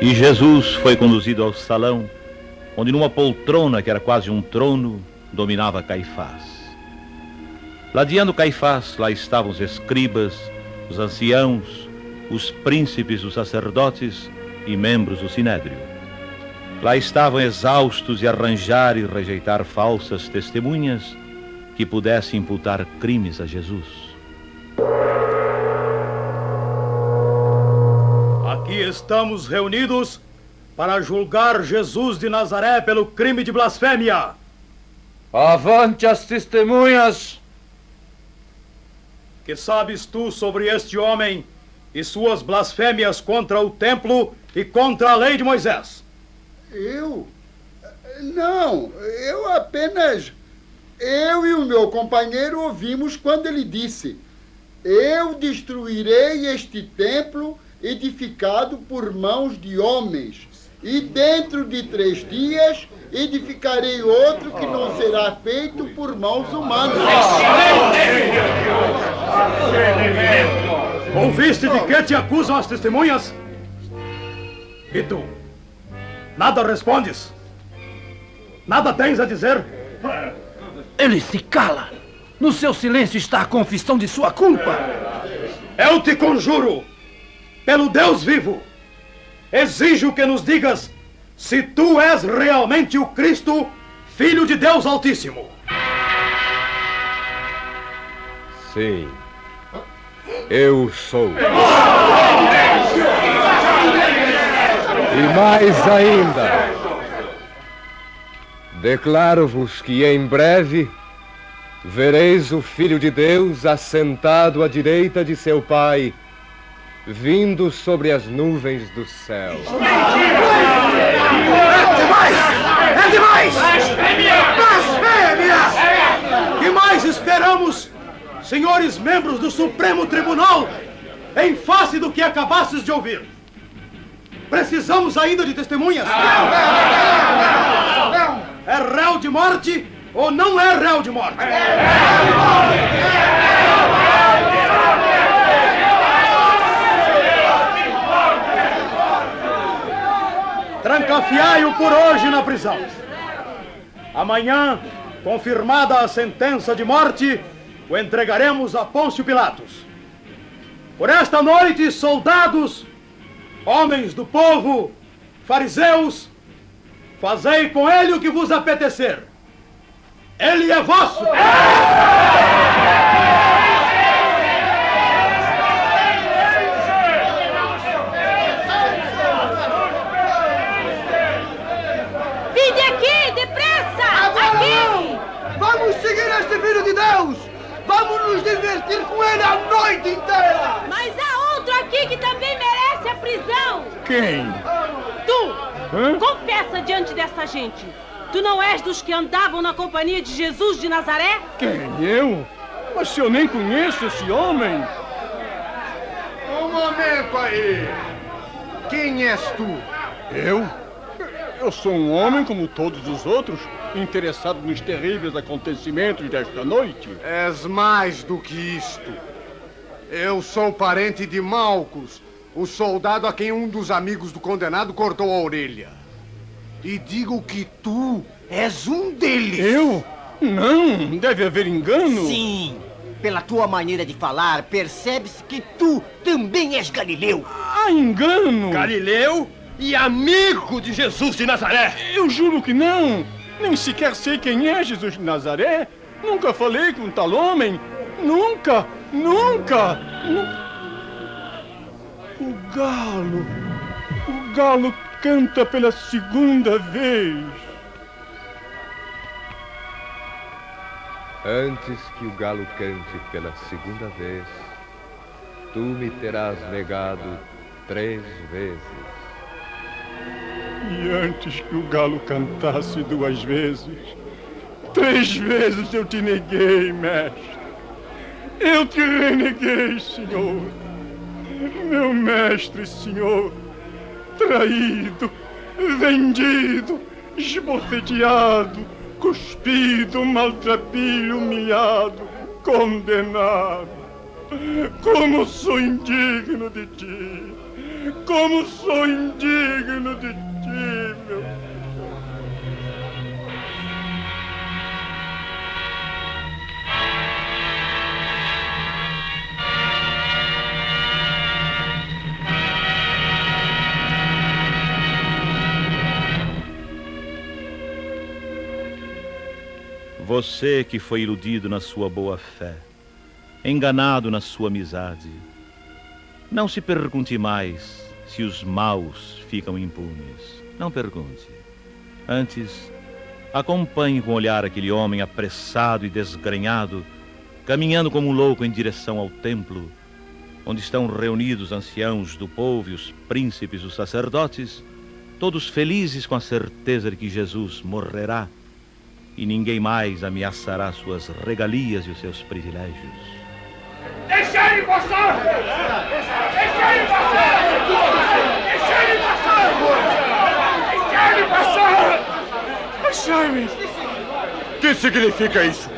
E Jesus foi conduzido ao salão, onde numa poltrona que era quase um trono, dominava Caifás. Ladeando Caifás, lá estavam os escribas, os anciãos, os príncipes, os sacerdotes e membros do sinédrio. Lá estavam exaustos de arranjar e rejeitar falsas testemunhas que pudessem imputar crimes a Jesus. Aqui estamos reunidos para julgar Jesus de Nazaré pelo crime de blasfêmia. Avante as testemunhas! Que sabes tu sobre este homem e suas blasfêmias contra o templo e contra a lei de Moisés? Eu? Não, eu apenas... Eu e o meu companheiro ouvimos quando ele disse: eu destruirei este templo edificado por mãos de homens, e dentro de 3 dias edificarei outro que não será feito por mãos humanas. Ouviste de que te acusam as testemunhas? E tu? Nada respondes? Nada tens a dizer? Ele se cala! No seu silêncio está a confissão de sua culpa! Eu te conjuro, pelo Deus vivo, exijo que nos digas se tu és realmente o Cristo, Filho de Deus Altíssimo. Sim, eu sou. E mais ainda, declaro-vos que em breve vereis o Filho de Deus assentado à direita de seu Pai, vindo sobre as nuvens do céu. É demais! É demais! Blasfêmia! Que mais esperamos, senhores membros do Supremo Tribunal, em face do que acabastes de ouvir? Precisamos ainda de testemunhas? É réu de morte ou não é réu de morte? Trancafiai-o por hoje na prisão. Amanhã, confirmada a sentença de morte, o entregaremos a Pôncio Pilatos. Por esta noite, soldados, homens do povo, fariseus, fazei com ele o que vos apetecer. Ele é vosso! Vinde aqui, depressa! Aqui! Vamos seguir este Filho de Deus! Vamos nos divertir com ele a noite inteira! Mas há outro aqui que também merece a prisão! Quem? Tu! Confessa diante desta gente! Tu não és dos que andavam na companhia de Jesus de Nazaré? Quem? Eu? Mas se eu nem conheço esse homem... Um momento aí! Quem és tu? Eu? Eu sou um homem como todos os outros, interessado nos terríveis acontecimentos desta noite. És mais do que isto. Eu sou parente de Malcos, o soldado a quem um dos amigos do condenado cortou a orelha. E digo que tu és um deles. Eu? Não, deve haver engano. Sim, pela tua maneira de falar, percebe-se que tu também és Galileu. Há engano. Galileu e amigo de Jesus de Nazaré. Eu juro que não. Nem sequer sei quem é Jesus de Nazaré. Nunca falei com tal homem. Nunca. O galo canta pela segunda vez. Antes que o galo cante pela segunda vez, tu me terás negado 3 vezes. E antes que o galo cantasse 2 vezes, 3 vezes eu te neguei, mestre. Eu te reneguei, Senhor. Meu mestre, Senhor. Traído, vendido, esbofeteado, cuspido, maltrapilho, humilhado, condenado. Como sou indigno de ti. como sou indigno de ti, meu. Você que foi iludido na sua boa-fé, enganado na sua amizade, não se pergunte mais se os maus ficam impunes. Não pergunte. Antes, acompanhe com o olhar aquele homem apressado e desgrenhado, caminhando como um louco em direção ao templo, onde estão reunidos os anciãos do povo e os príncipes e os sacerdotes, todos felizes com a certeza de que Jesus morrerá e ninguém mais ameaçará suas regalias e os seus privilégios. Deixa ele passar! Deixa ele passar! Deixa ele passar! Deixa ele passar! Jaime! Que significa isso?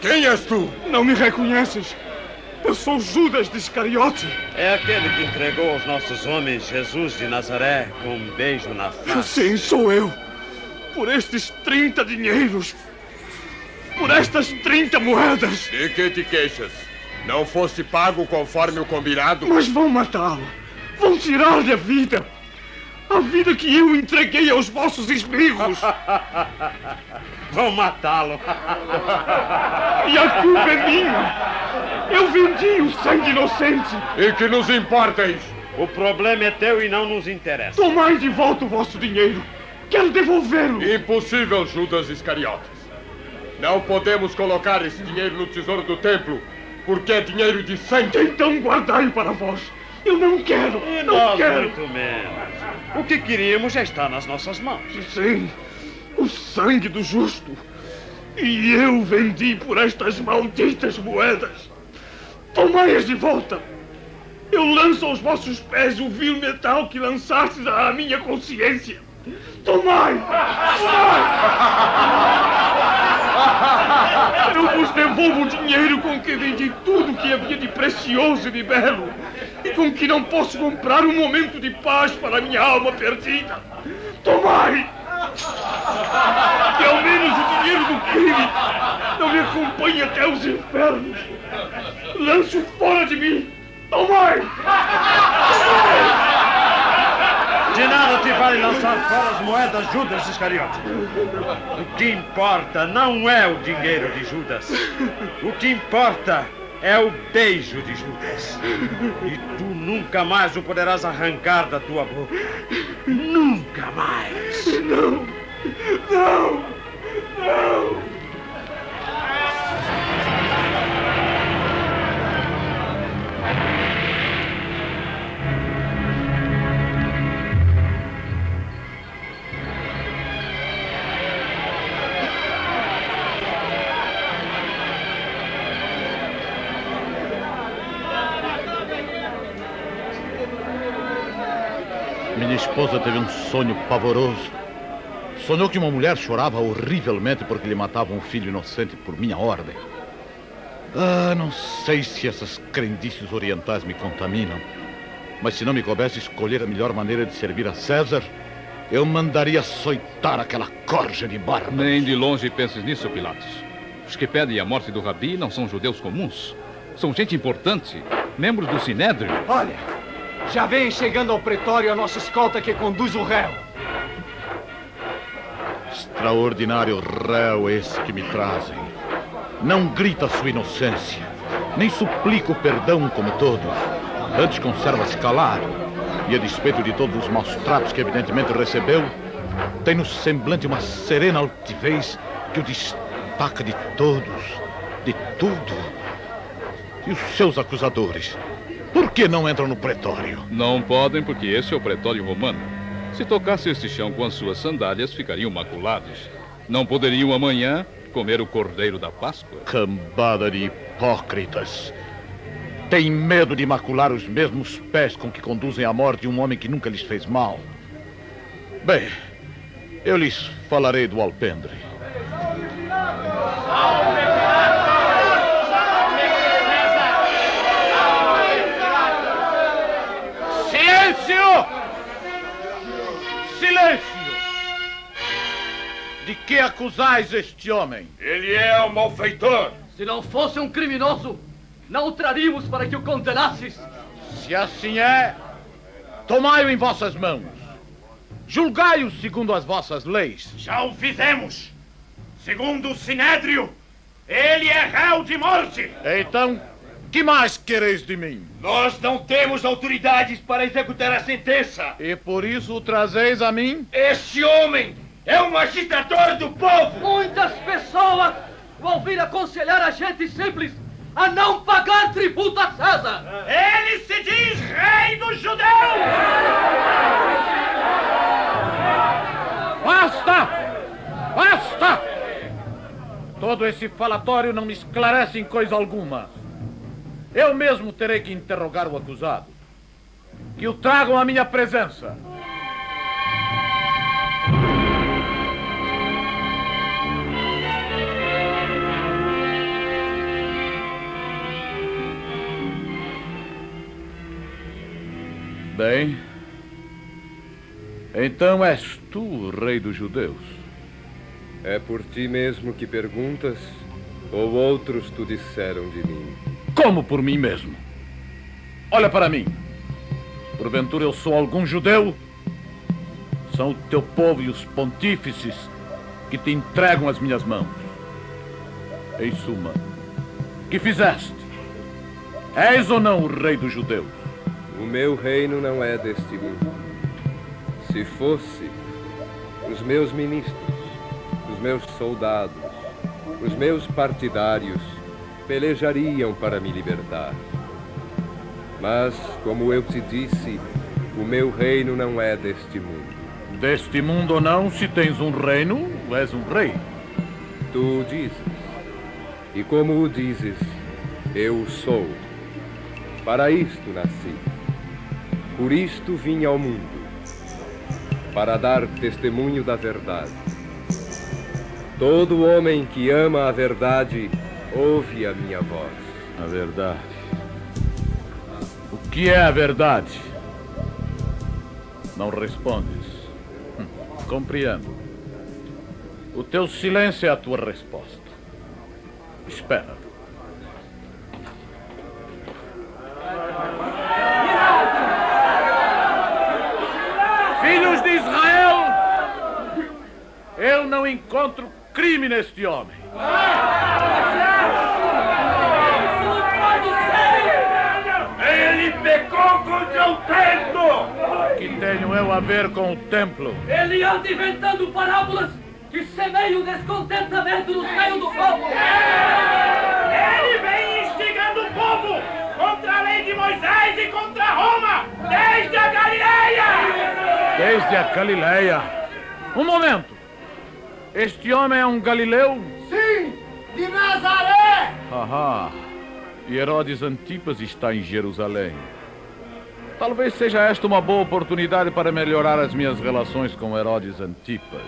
Quem és tu? Não me reconheces? Eu sou Judas de Iscariote. É aquele que entregou aos nossos homens Jesus de Nazaré com um beijo na face. Sim, sou eu. Por estes 30 dinheiros. Por estas 30 moedas. De que te queixas? Não foste pago conforme o combinado? Mas vão matá-lo. Vão tirar-lhe a vida. A vida que eu entreguei aos vossos esbirros. Vão matá-lo. E a culpa é minha. Eu vendi o sangue inocente. E que nos importa isso? O problema é teu e não nos interessa. Tomai de volta o vosso dinheiro. Quero devolvê-lo. Impossível, Judas Iscariotes. Não podemos colocar esse dinheiro no tesouro do templo, porque é dinheiro de sangue. Então guardai-o para vós. Eu não quero. E não nós quero. muito menos. O que queríamos já está nas nossas mãos. Sim, o sangue do justo. E eu vendi por estas malditas moedas. Tomai-as de volta. Eu lanço aos vossos pés o vil metal que lançastes à minha consciência. Tomai! Eu vos devolvo o dinheiro com que vendi tudo que havia de precioso e de belo e com que não posso comprar um momento de paz para a minha alma perdida. Tomai! Que ao menos o dinheiro do crime não me acompanhe até os infernos. Lanço fora de mim. Tomai! De nada te vale lançar fora as moedas, Judas Iscariote. O que importa não é o dinheiro de Judas. O que importa é o beijo de Judas. E tu nunca mais o poderás arrancar da tua boca. Nunca mais. Não! Não! Não! Minha esposa teve um sonho pavoroso. Sonhou que uma mulher chorava horrivelmente porque lhe matava um filho inocente por minha ordem. Não sei se essas crendices orientais me contaminam, mas se não me coubesse escolher a melhor maneira de servir a César, eu mandaria açoitar aquela corja de bárbaros. Nem de longe penses nisso, Pilatos. Os que pedem a morte do Rabi não são judeus comuns. São gente importante, membros do Sinédrio. Olha, já vem chegando ao pretório a nossa escolta que conduz o réu. Extraordinário réu esse que me trazem. Não grita sua inocência, nem suplica o perdão como todos. Antes conserva-se calado, e a despeito de todos os maus tratos que evidentemente recebeu, tem no semblante uma serena altivez que o destaca de todos, de tudo. E os seus acusadores, por que não entram no pretório? Não podem, porque esse é o pretório romano. Se tocasse este chão com as suas sandálias, ficariam maculados. Não poderiam amanhã comer o cordeiro da Páscoa. Cambada de hipócritas. Tem medo de macular os mesmos pés com que conduzem à morte um homem que nunca lhes fez mal. Bem, eu lhes falarei do alpendre. Silêncio! acusais este homem? Ele é um malfeitor. Se não fosse um criminoso, não o traríamos para que o condenasses. Se assim é, tomai-o em vossas mãos. Julgai-o segundo as vossas leis. Já o fizemos. Segundo o Sinédrio, ele é réu de morte. Então, que mais quereis de mim? Nós não temos autoridades para executar a sentença. E por isso o trazeis a mim? Este homem é um agitador do povo. Muitas pessoas vão vir aconselhar a gente simples a não pagar tributo a César. Ele se diz rei dos judeus. Basta! Basta! Todo esse falatório não me esclarece em coisa alguma. Eu mesmo terei que interrogar o acusado. Que o tragam à minha presença. Bem, então és tu o rei dos judeus? É por ti mesmo que perguntas, ou outros te disseram de mim? Como por mim mesmo? Olha para mim. Porventura eu sou algum judeu? São o teu povo e os pontífices que te entregam as minhas mãos. Em suma, que fizeste? És ou não o rei dos judeus? O meu reino não é deste mundo. Se fosse, os meus ministros, os meus soldados, os meus partidários pelejariam para me libertar. Mas, como eu te disse, o meu reino não é deste mundo. Deste mundo ou não, se tens um reino, és um rei. Tu o dizes. E como o dizes, eu sou. Para isto nasci. Por isto vim ao mundo. Para dar testemunho da verdade. Todo homem que ama a verdade, ouve a minha voz. A verdade. O que é a verdade? Não respondes. Compreendo. O teu silêncio é a tua resposta. Espera. Filhos de Israel, eu não encontro crime neste homem. Ele pecou contra o templo. Que tenho eu a ver com o templo? Ele anda inventando parábolas que semeiam descontentamento no seio do povo. Ele vem instigando o povo contra a lei de Moisés e contra Roma, desde a Galileia. Desde a Galileia. Um momento. Este homem é um galileu? Sim, de Nazaré. Ahá. E Herodes Antipas está em Jerusalém. Talvez seja esta uma boa oportunidade para melhorar as minhas relações com Herodes Antipas.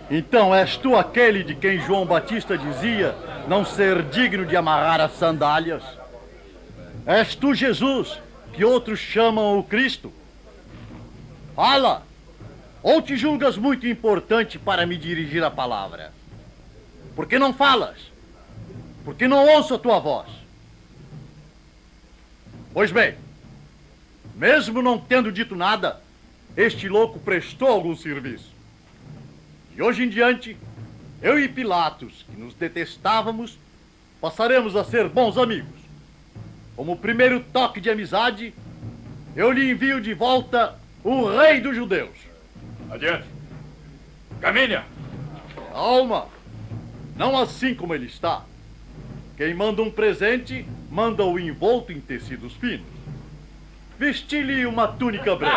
Então és tu aquele de quem João Batista dizia não ser digno de amarrar as sandálias? És tu Jesus, que outros chamam o Cristo? Fala! Ou te julgas muito importante para me dirigir a palavra? Por que não falas? Por que não ouço a tua voz? Pois bem, mesmo não tendo dito nada, este louco prestou algum serviço. De hoje em diante, eu e Pilatos, que nos detestávamos, passaremos a ser bons amigos. Como primeiro toque de amizade, eu lhe envio de volta o rei dos judeus. Adiante. Caminha. Calma. Não assim como ele está. Quem manda um presente, manda-o envolto em tecidos finos. Vesti-lhe uma túnica branca.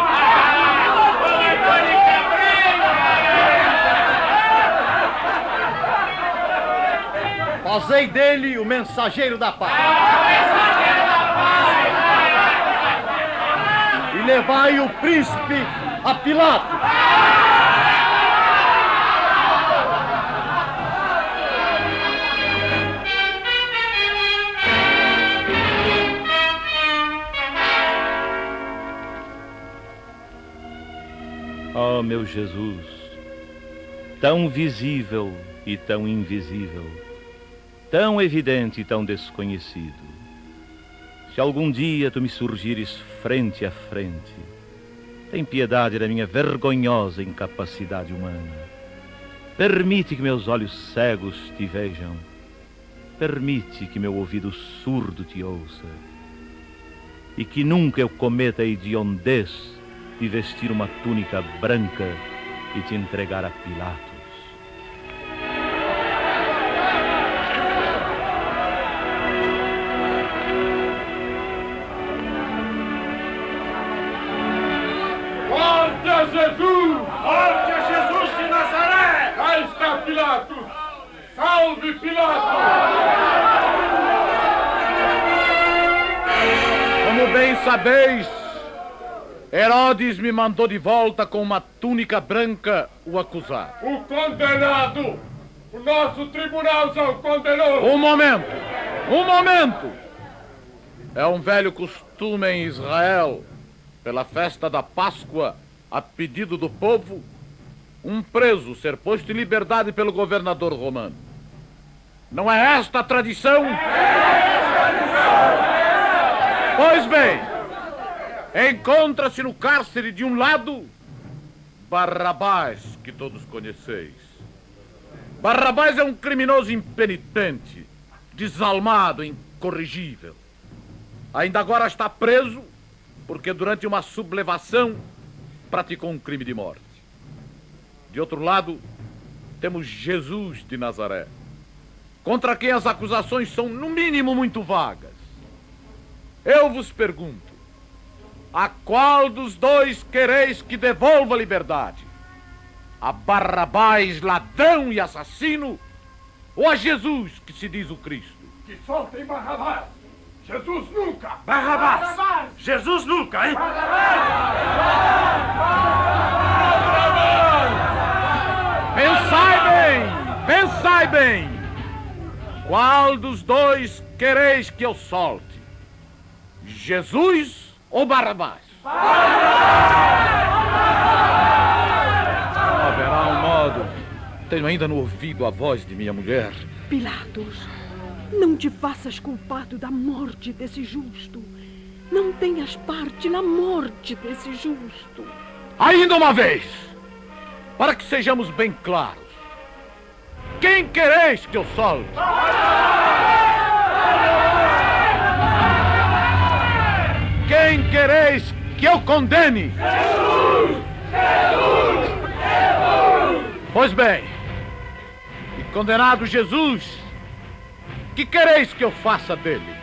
Fazei dele o mensageiro da paz. levai o príncipe a Pilatos. Oh, meu Jesus, tão visível e tão invisível, tão evidente e tão desconhecido. Se algum dia tu me surgires frente a frente, tem piedade da minha vergonhosa incapacidade humana. Permite que meus olhos cegos te vejam. Permite que meu ouvido surdo te ouça. E que nunca eu cometa a hediondez de vestir uma túnica branca e te entregar a Pilatos. Morte a Jesus! Morte a Jesus de Nazaré! Cá está Pilatos! Salve Pilatos! Como bem sabeis, Herodes me mandou de volta com uma túnica branca o acusado. O condenado! O nosso tribunal já o condenou! Um momento! É um velho costume em Israel, pela festa da Páscoa, a pedido do povo, um preso ser posto em liberdade pelo governador romano. Não é esta a tradição? Pois bem, encontra-se no cárcere de um lado Barrabás, que todos conheceis. Barrabás é um criminoso impenitente, desalmado, incorrigível. Ainda agora está preso porque durante uma sublevação praticou um crime de morte. De outro lado, temos Jesus de Nazaré, contra quem as acusações são, no mínimo, muito vagas. Eu vos pergunto, a qual dos dois quereis que devolva a liberdade? A Barrabás, ladrão e assassino, ou a Jesus, que se diz o Cristo? Que soltem Barrabás! Jesus nunca! Barrabás! Jesus nunca, hein? Pensai bem! Qual dos dois quereis que eu solte? Jesus ou Barrabás? Haverá um modo. Tenho ainda no ouvido a voz de minha mulher. Pilatos, não te faças culpado da morte desse justo. Não tenhas parte na morte desse justo. Ainda uma vez, para que sejamos bem claros. Quem quereis que eu solte? Quem quereis que eu condene? Jesus! Jesus! Jesus! Pois bem, e condenado Jesus, que quereis que eu faça dele?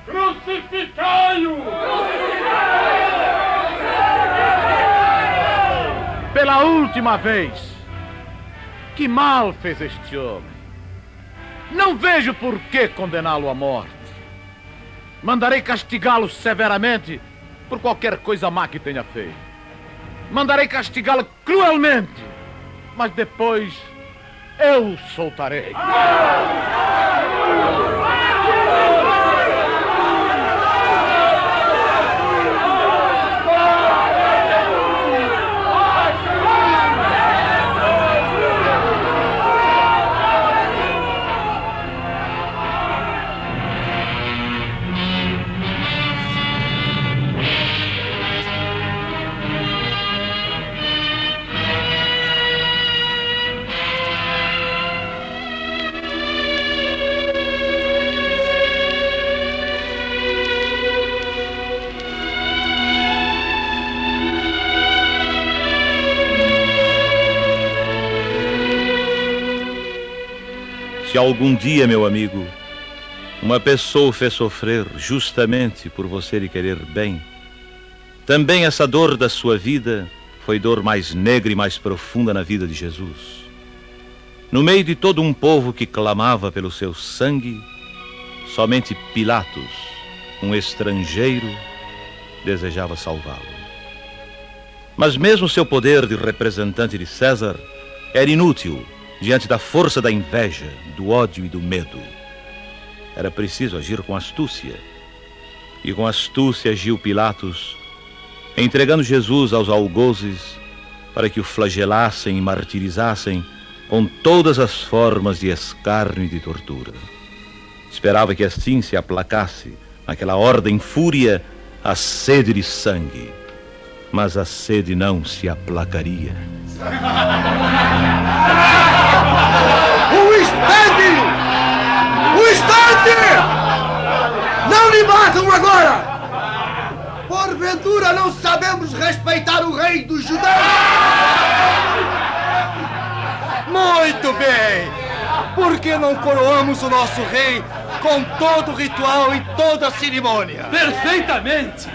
Crucificai-o! Pela última vez, que mal fez este homem? Não vejo por que condená-lo à morte. Mandarei castigá-lo severamente por qualquer coisa má que tenha feito. Mandarei castigá-lo cruelmente, mas depois eu o soltarei. Se algum dia, meu amigo, uma pessoa o fez sofrer justamente por você lhe querer bem, também essa dor da sua vida foi dor mais negra e mais profunda na vida de Jesus. No meio de todo um povo que clamava pelo seu sangue, somente Pilatos, um estrangeiro, desejava salvá-lo. Mas mesmo seu poder de representante de César era inútil diante da força da inveja, do ódio e do medo. Era preciso agir com astúcia. E com astúcia agiu Pilatos, entregando Jesus aos algozes para que o flagelassem e martirizassem com todas as formas de escárnio e de tortura. Esperava que assim se aplacasse, naquela ordem fúria, a sede de sangue. Mas a sede não se aplacaria. O instante! O instante! Não me matam agora! Porventura não sabemos respeitar o rei dos judeus? Muito bem! Por que não coroamos o nosso rei com todo o ritual e toda a cerimônia? Perfeitamente!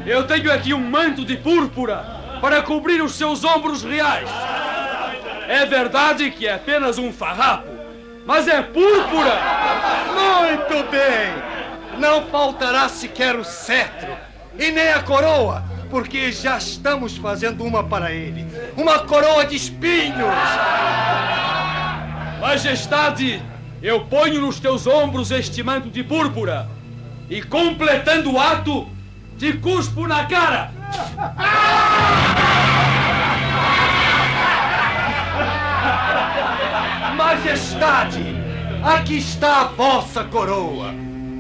Eu tenho aqui um manto de púrpura para cobrir os seus ombros reais. É verdade que é apenas um farrapo, mas é púrpura! Muito bem! Não faltará sequer o cetro e nem a coroa, porque já estamos fazendo uma para ele. Uma coroa de espinhos! Majestade, eu ponho nos teus ombros este manto de púrpura e, completando o ato, te cuspo na cara! Majestade, aqui está a vossa coroa.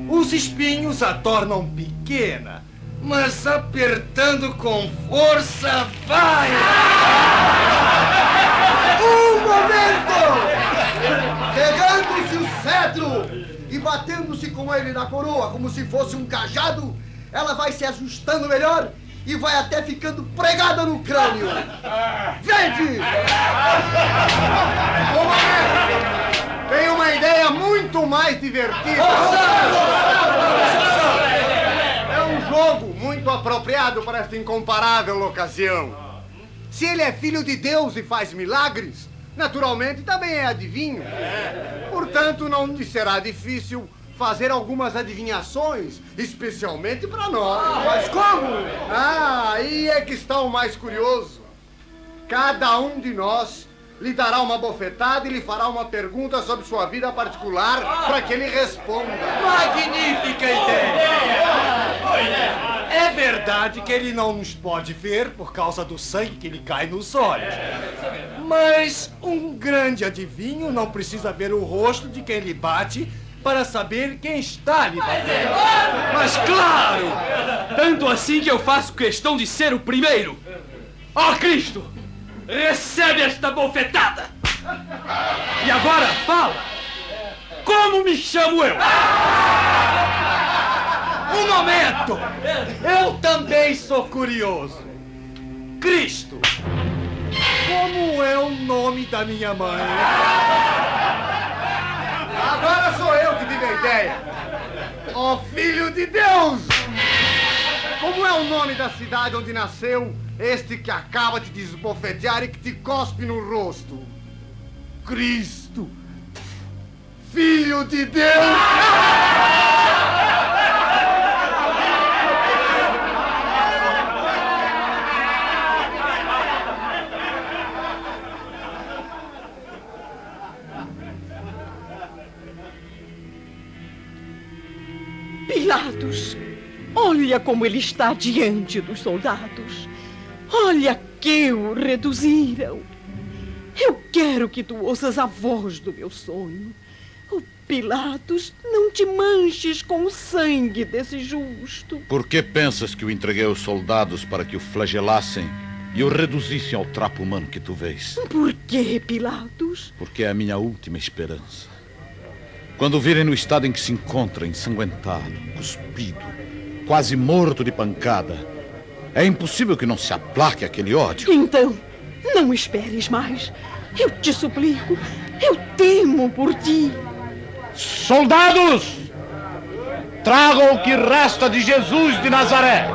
Os espinhos a tornam pequena, mas apertando com força vai! Um momento! Pegando-se o cetro e batendo-se com ele na coroa como se fosse um cajado, ela vai se ajustando melhor e vai até ficando pregada no crânio. Vende! Tem uma ideia muito mais divertida. É um jogo muito apropriado para esta incomparável ocasião. Se ele é filho de Deus e faz milagres, naturalmente também é adivinho. Portanto, não lhe será difícil fazer algumas adivinhações, especialmente para nós. Mas como? Aí é que está o mais curioso. Cada um de nós lhe dará uma bofetada e lhe fará uma pergunta sobre sua vida particular para que ele responda. Magnífica ideia! É verdade que ele não nos pode ver por causa do sangue que lhe cai nos olhos. Mas um grande adivinho não precisa ver o rosto de quem lhe bate para saber quem está lhe batendo. Mas claro! Tanto assim que eu faço questão de ser o primeiro. Ó Cristo! Recebe esta bofetada! E agora, fala! Como me chamo eu? Um momento! Eu também sou curioso. Cristo, como é o nome da minha mãe? Agora sou eu que tive a ideia. Ó Filho de Deus! Como é o nome da cidade onde nasceu este que acaba de desbofetear e que te cospe no rosto? Cristo! Filho de Deus! Pilatos, olha como ele está diante dos soldados. Olha que o reduziram. Eu quero que tu ouças a voz do meu sonho. Oh, Pilatos, não te manches com o sangue desse justo. Por que pensas que o entreguei aos soldados para que o flagelassem e o reduzissem ao trapo humano que tu vês? Por que, Pilatos? Porque é a minha última esperança. Quando o virem no estado em que se encontra, ensanguentado, cuspido, quase morto de pancada, é impossível que não se aplaque aquele ódio. Então, não esperes mais. Eu te suplico. Eu temo por ti. Soldados! Tragam o que resta de Jesus de Nazaré.